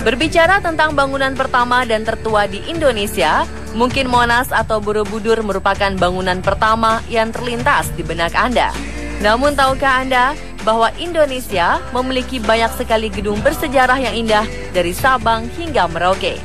Berbicara tentang bangunan pertama dan tertua di Indonesia, mungkin Monas atau Borobudur merupakan bangunan pertama yang terlintas di benak Anda. Namun tahukah Anda bahwa Indonesia memiliki banyak sekali gedung bersejarah yang indah dari Sabang hingga Merauke.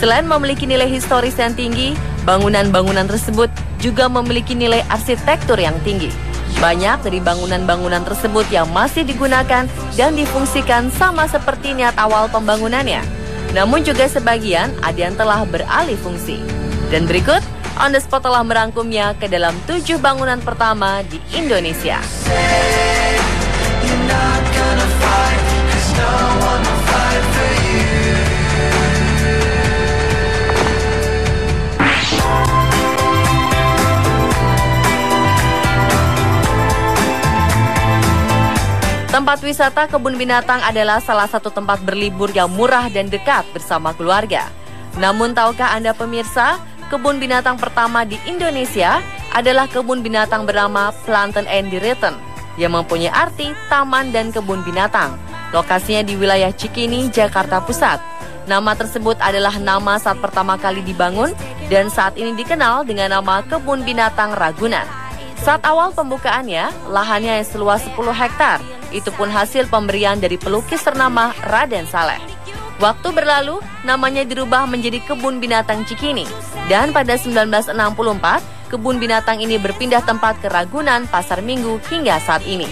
Selain memiliki nilai historis yang tinggi, bangunan-bangunan tersebut juga memiliki nilai arsitektur yang tinggi. Banyak dari bangunan-bangunan tersebut yang masih digunakan dan difungsikan sama seperti niat awal pembangunannya. Namun juga sebagian ada yang telah beralih fungsi. Dan berikut, On The Spot telah merangkumnya ke dalam 7 bangunan pertama di Indonesia. Tempat wisata kebun binatang adalah salah satu tempat berlibur yang murah dan dekat bersama keluarga. Namun tahukah Anda pemirsa, kebun binatang pertama di Indonesia adalah kebun binatang bernama Planten and Dierentuin yang mempunyai arti taman dan kebun binatang. Lokasinya di wilayah Cikini, Jakarta Pusat. Nama tersebut adalah nama saat pertama kali dibangun dan saat ini dikenal dengan nama Kebun Binatang Ragunan. Saat awal pembukaannya, lahannya yang seluas 10 hektar. Itu pun hasil pemberian dari pelukis ternama Raden Saleh. Waktu berlalu, namanya dirubah menjadi Kebun Binatang Cikini. Dan pada 1964, kebun binatang ini berpindah tempat ke Ragunan, Pasar Minggu hingga saat ini.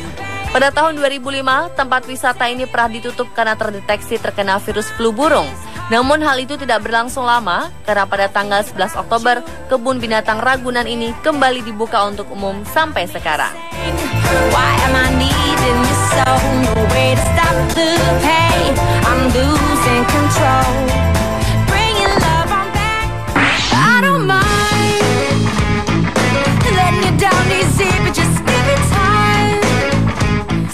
Pada tahun 2005, tempat wisata ini pernah ditutup karena terdeteksi terkena virus flu burung. Namun hal itu tidak berlangsung lama karena pada tanggal 11 Oktober, Kebun Binatang Ragunan ini kembali dibuka untuk umum sampai sekarang.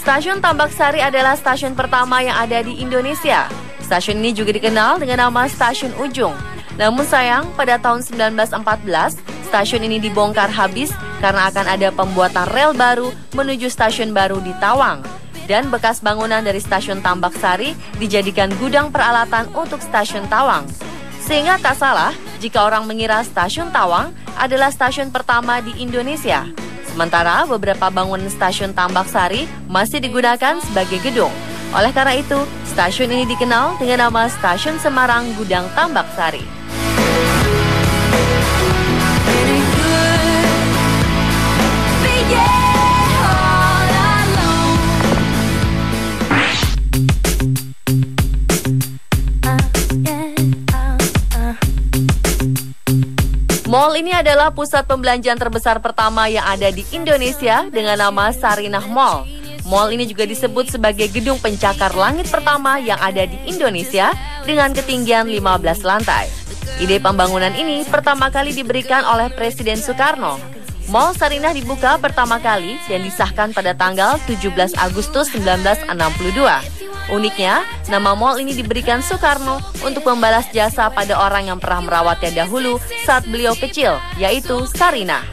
Stasiun Tambak Sari adalah stasiun pertama yang ada di Indonesia. Stasiun ini juga dikenal dengan nama Stasiun Ujung. Namun sayang, pada tahun 1914, stasiun ini dibongkar habis karena akan ada pembuatan rel baru menuju stasiun baru di Tawang. Dan bekas bangunan dari Stasiun Tambak Sari dijadikan gudang peralatan untuk Stasiun Tawang. Sehingga tak salah jika orang mengira Stasiun Tawang adalah stasiun pertama di Indonesia. Sementara beberapa bangunan Stasiun Tambak Sari masih digunakan sebagai gedung. Oleh karena itu, stasiun ini dikenal dengan nama Stasiun Semarang Gudang Tambak Sari. Mall ini adalah pusat pembelanjaan terbesar pertama yang ada di Indonesia dengan nama Sarinah Mall. Mall ini juga disebut sebagai gedung pencakar langit pertama yang ada di Indonesia dengan ketinggian 15 lantai. Ide pembangunan ini pertama kali diberikan oleh Presiden Soekarno. Mall Sarinah dibuka pertama kali dan disahkan pada tanggal 17 Agustus 1962. Uniknya, nama mall ini diberikan Soekarno untuk membalas jasa pada orang yang pernah merawatnya dahulu saat beliau kecil, yaitu Sarinah.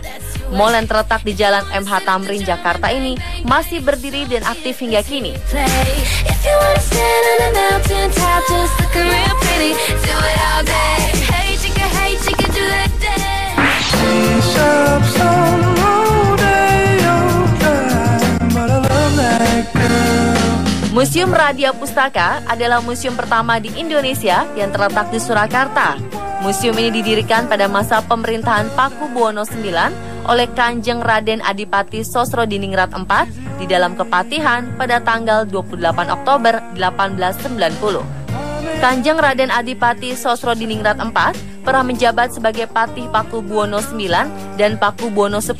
Mall yang terletak di Jalan MH Tamrin, Jakarta ini masih berdiri dan aktif hingga kini. Museum Radia Pustaka adalah museum pertama di Indonesia yang terletak di Surakarta. Museum ini didirikan pada masa pemerintahan Pakubuwono IX oleh Kanjeng Raden Adipati Sosrodiningrat IV di dalam Kepatihan pada tanggal 28 Oktober 1890. Kanjeng Raden Adipati Sosrodiningrat IV pernah menjabat sebagai Patih Pakubuwono IX dan Pakubuwono X.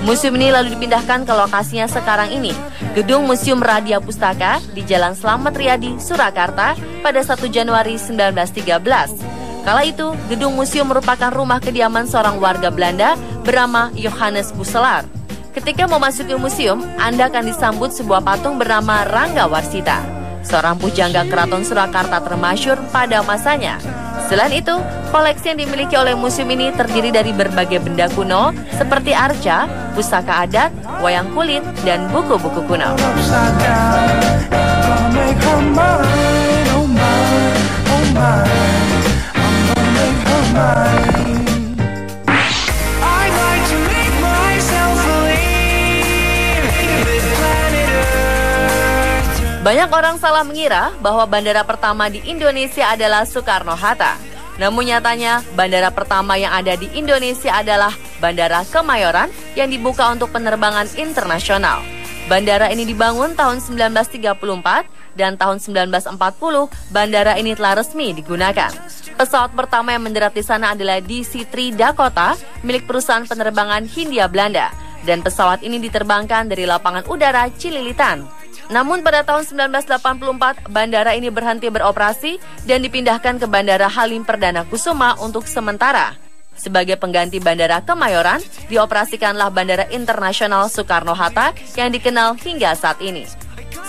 Museum ini lalu dipindahkan ke lokasinya sekarang ini, Gedung Museum Radia Pustaka di Jalan Slamet Riyadi, Surakarta pada 1 Januari 1913. Kala itu, gedung museum merupakan rumah kediaman seorang warga Belanda bernama Johannes Buselar. Ketika memasuki museum, Anda akan disambut sebuah patung bernama Rangga Warsita, seorang pujangga keraton Surakarta termasyhur pada masanya. Selain itu, koleksi yang dimiliki oleh museum ini terdiri dari berbagai benda kuno seperti arca, pusaka adat, wayang kulit, dan buku-buku kuno. mind. I'm gonna make her mine. I'd like to make myself believe that planet Earth. Banyak orang salah mengira bahwa bandara pertama di Indonesia adalah Soekarno-Hatta. Namun nyatanya, bandara pertama yang ada di Indonesia adalah Bandara Kemayoran yang dibuka untuk penerbangan internasional. Bandara ini dibangun tahun 1934 dan tahun 1940 bandara ini telah resmi digunakan. Pesawat pertama yang mendarat di sana adalah DC-3 Dakota milik perusahaan penerbangan Hindia Belanda dan pesawat ini diterbangkan dari lapangan udara Cililitan. Namun pada tahun 1984 bandara ini berhenti beroperasi dan dipindahkan ke Bandara Halim Perdana Kusuma untuk sementara. Sebagai pengganti Bandara Kemayoran, dioperasikanlah Bandara Internasional Soekarno-Hatta yang dikenal hingga saat ini.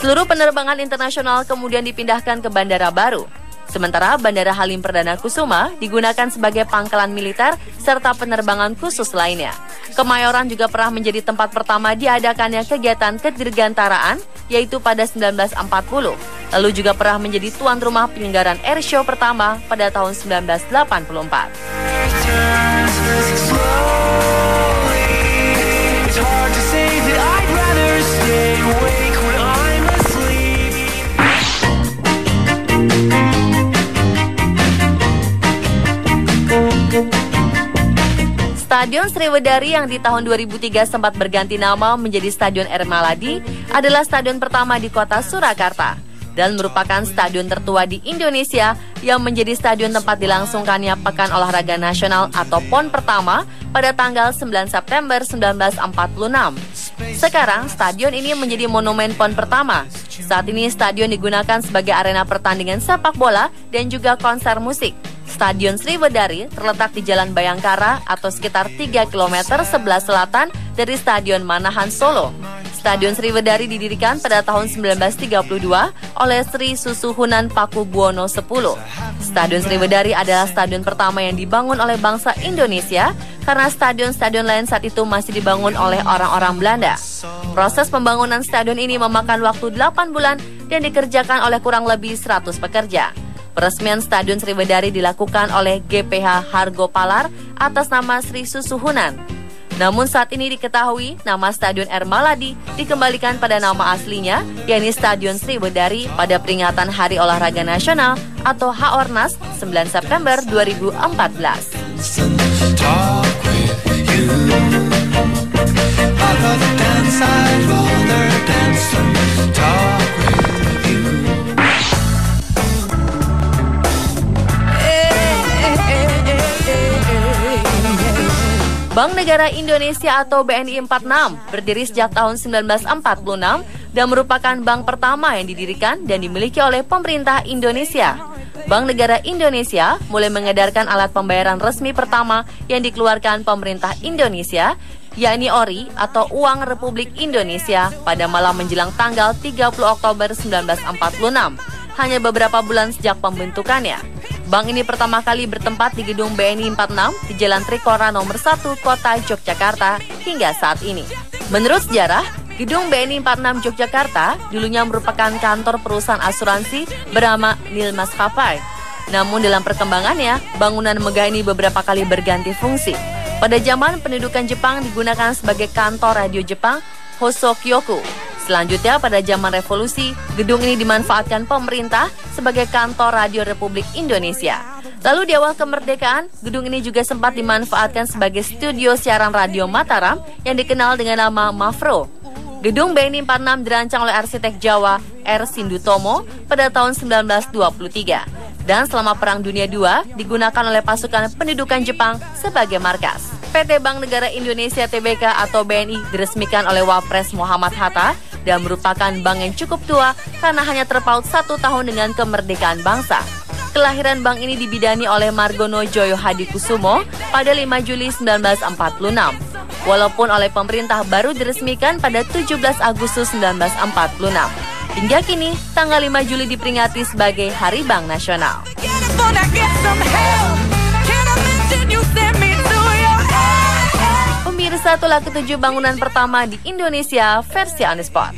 Seluruh penerbangan internasional kemudian dipindahkan ke bandara baru. Sementara Bandara Halim Perdana Kusuma digunakan sebagai pangkalan militer serta penerbangan khusus lainnya. Kemayoran juga pernah menjadi tempat pertama diadakannya kegiatan kedirgantaraan, yaitu pada 1940. Lalu juga pernah menjadi tuan rumah penyelenggaraan airshow pertama pada tahun 1984. Stadion Sriwedari yang di tahun 2003 sempat berganti nama menjadi Stadion R. Maladi adalah stadion pertama di kota Surakarta dan merupakan stadion tertua di Indonesia yang menjadi stadion tempat dilangsungkannya Pekan Olahraga Nasional atau PON pertama pada tanggal 9 September 1946. Sekarang stadion ini menjadi monumen PON pertama. Saat ini stadion digunakan sebagai arena pertandingan sepak bola dan juga konser musik. Stadion Sriwedari terletak di Jalan Bayangkara atau sekitar 3 km sebelah selatan dari Stadion Manahan Solo. Stadion Sriwedari didirikan pada tahun 1932 oleh Sri Susuhunan Pakubuwono X. Stadion Sriwedari adalah stadion pertama yang dibangun oleh bangsa Indonesia karena stadion-stadion lain saat itu masih dibangun oleh orang-orang Belanda. Proses pembangunan stadion ini memakan waktu 8 bulan dan dikerjakan oleh kurang lebih 100 pekerja. Peresmian Stadion Sriwedari dilakukan oleh GPH Hargo Palar atas nama Sri Susuhunan. Namun saat ini diketahui nama Stadion R. Maladi dikembalikan pada nama aslinya, yakni Stadion Sriwedari pada peringatan Hari Olahraga Nasional atau HORNAS 9 September 2014. Bank Negara Indonesia atau BNI 46 berdiri sejak tahun 1946 dan merupakan bank pertama yang didirikan dan dimiliki oleh pemerintah Indonesia. Bank Negara Indonesia mulai mengedarkan alat pembayaran resmi pertama yang dikeluarkan pemerintah Indonesia, yakni ORI atau Uang Republik Indonesia pada malam menjelang tanggal 30 Oktober 1946, hanya beberapa bulan sejak pembentukannya. Bank ini pertama kali bertempat di gedung BNI 46 di Jalan Trikora nomor 1 Kota Yogyakarta hingga saat ini. Menurut sejarah, gedung BNI 46 Yogyakarta dulunya merupakan kantor perusahaan asuransi bernama Nil Maskapai. Namun dalam perkembangannya, bangunan megah ini beberapa kali berganti fungsi. Pada zaman pendudukan Jepang digunakan sebagai kantor radio Jepang Hosokyoku. Selanjutnya pada zaman revolusi, gedung ini dimanfaatkan pemerintah sebagai kantor Radio Republik Indonesia. Lalu di awal kemerdekaan, gedung ini juga sempat dimanfaatkan sebagai studio siaran radio Mataram yang dikenal dengan nama Mafro. Gedung BNI 46 dirancang oleh arsitek Jawa R. Sindutomo pada tahun 1923. Dan selama Perang Dunia II digunakan oleh pasukan pendudukan Jepang sebagai markas. PT Bank Negara Indonesia Tbk atau BNI diresmikan oleh Wapres Muhammad Hatta dan merupakan bank yang cukup tua karena hanya terpaut 1 tahun dengan kemerdekaan bangsa. Kelahiran bank ini dibidani oleh Margono Joyo Hadikusumo pada 5 Juli 1946. Walaupun oleh pemerintah baru diresmikan pada 17 Agustus 1946. Hingga kini, tanggal 5 Juli diperingati sebagai Hari Bank Nasional. Pemirsa, itulah ketujuh bangunan pertama di Indonesia versi On The Spot.